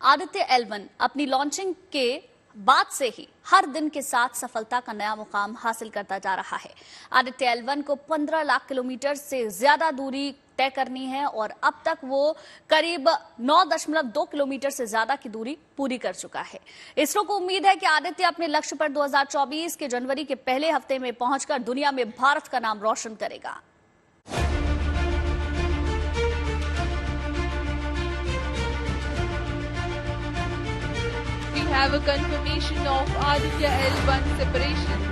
Aditya L1 अपनी launching के बाद से ही हर दिन के साथ सफलता का नया मुकाम हासिल करता जा रहा है। आदित्य L1 को 15 लाख किलोमीटर से ज्यादा दूरी तय करनी है और अब तक वो करीब 9.2 किलोमीटर से ज्यादा की दूरी पूरी कर चुका है। इसरो को उम्मीद है कि आदित्य अपने लक्ष्य पर 2024 के जनवरी के पहले हफ्ते में पहुंचकर दुनिया में भारत का नाम रोशन करेगा। We have a confirmation of Aditya L1 separation.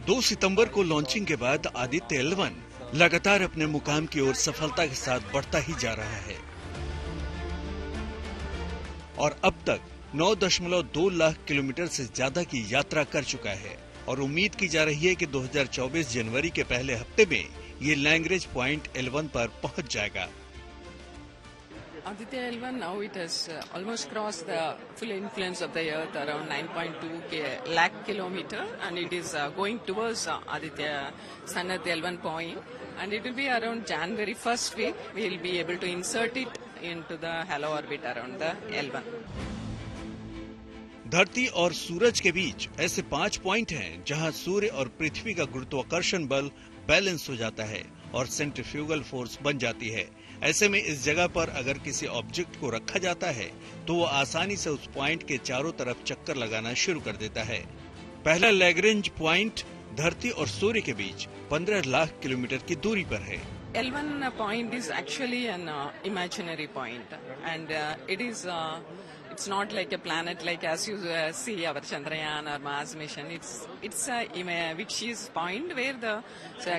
2 सितंबर को लॉन्चिंग के बाद आदित्य L1 लगातार अपने मुकाम की ओर सफलता के साथ बढ़ता ही जा रहा है और अब तक 9.2 लाख किलोमीटर से ज्यादा की यात्रा कर चुका है और उम्मीद की जा रही है कि 2024 जनवरी के पहले हफ्ते में ये लैंग्रेज पॉइंट L1 पर पहुंच जाएगा। Aditya L1 now it has almost crossed the full influence of the Earth around 9.2 lakh kilometer, and it is going towards Aditya Sun at the L1 point, and it will be around January first week we will be able to insert it into the halo orbit around the L1. धरती और सूरज के बीच ऐसे 5 point हैं जहां सूर्य और पृथ्वी का गुरुत्वाकर्षण बल बैलेंस हो जाता है और सेंट्रीफ्यूगल फोर्स बन जाती है। ऐसे में इस जगह पर अगर किसी ऑब्जेक्ट को रखा जाता है तो वो आसानी से उस पॉइंट के चारों तरफ चक्कर लगाना शुरू कर देता है। पहला लैग्रेंज पॉइंट धरती और सूर्य के बीच 15 लाख किलोमीटर की दूरी पर है। L1 point is actually an imaginary point, and it's not like a planet like as you see our Chandrayaan or Mars mission. It's a which is point where the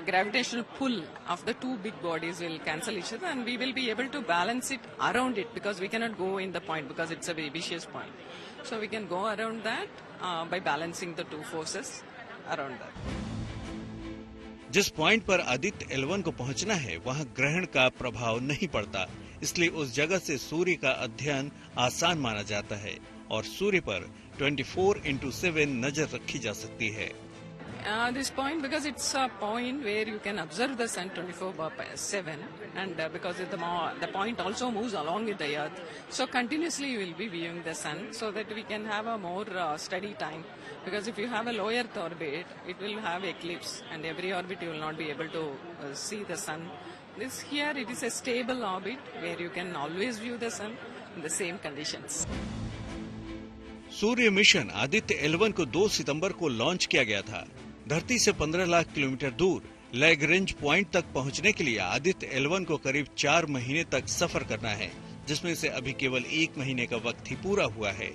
gravitational pull of the two big bodies will cancel each other, and we will be able to balance it around it because we cannot go in the point because it's a vicious point. So we can go around that by balancing the two forces around that. जिस point पर Aditya L1 को पहुंचना है वहां ग्रहण का प्रभाव नहीं पड़ता, इसलिए उस जगह से सूर्य का अध्ययन आसान माना जाता है और सूर्य पर 24/7 नजर रखी जा सकती है। This point, because it's a point where you can observe the sun 24/7, and because the point also moves along with the earth, so continuously you will be viewing the sun, so that we can have a more steady time. Because if you have a low Earth orbit, it will have eclipse, and every orbit you will not be able to see the sun. This here it is a stable orbit where you can always view the sun in the same conditions. Surya mission Aditya L1 को 2 सितंबर को launch किया गया था। धरती से 15 lakh kilometre दूर Lagrange point तक पहुंचने के लिए आदित्य L1 को करीब 4 महीने तक सफर करना है, जिसमें से अभी केवल 1 महीने का वक्त ही पूरा हुआ है।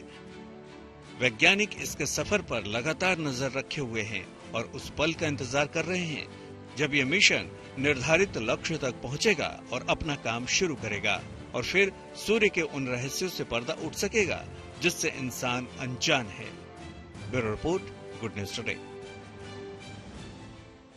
वैज्ञानिक इसके सफर पर लगातार नजर रखे हुए हैं और उस पल का इंतजार कर रहे हैं जब ये मिशन निर्धारित लक्ष्य तक पहुंचेगा और अपना काम शुरू करेगा और फिर सूर्य के उन रहस्यों से पर्दा उठ सकेगा जिससे इंसान अनजान है। Bureau report, good news today.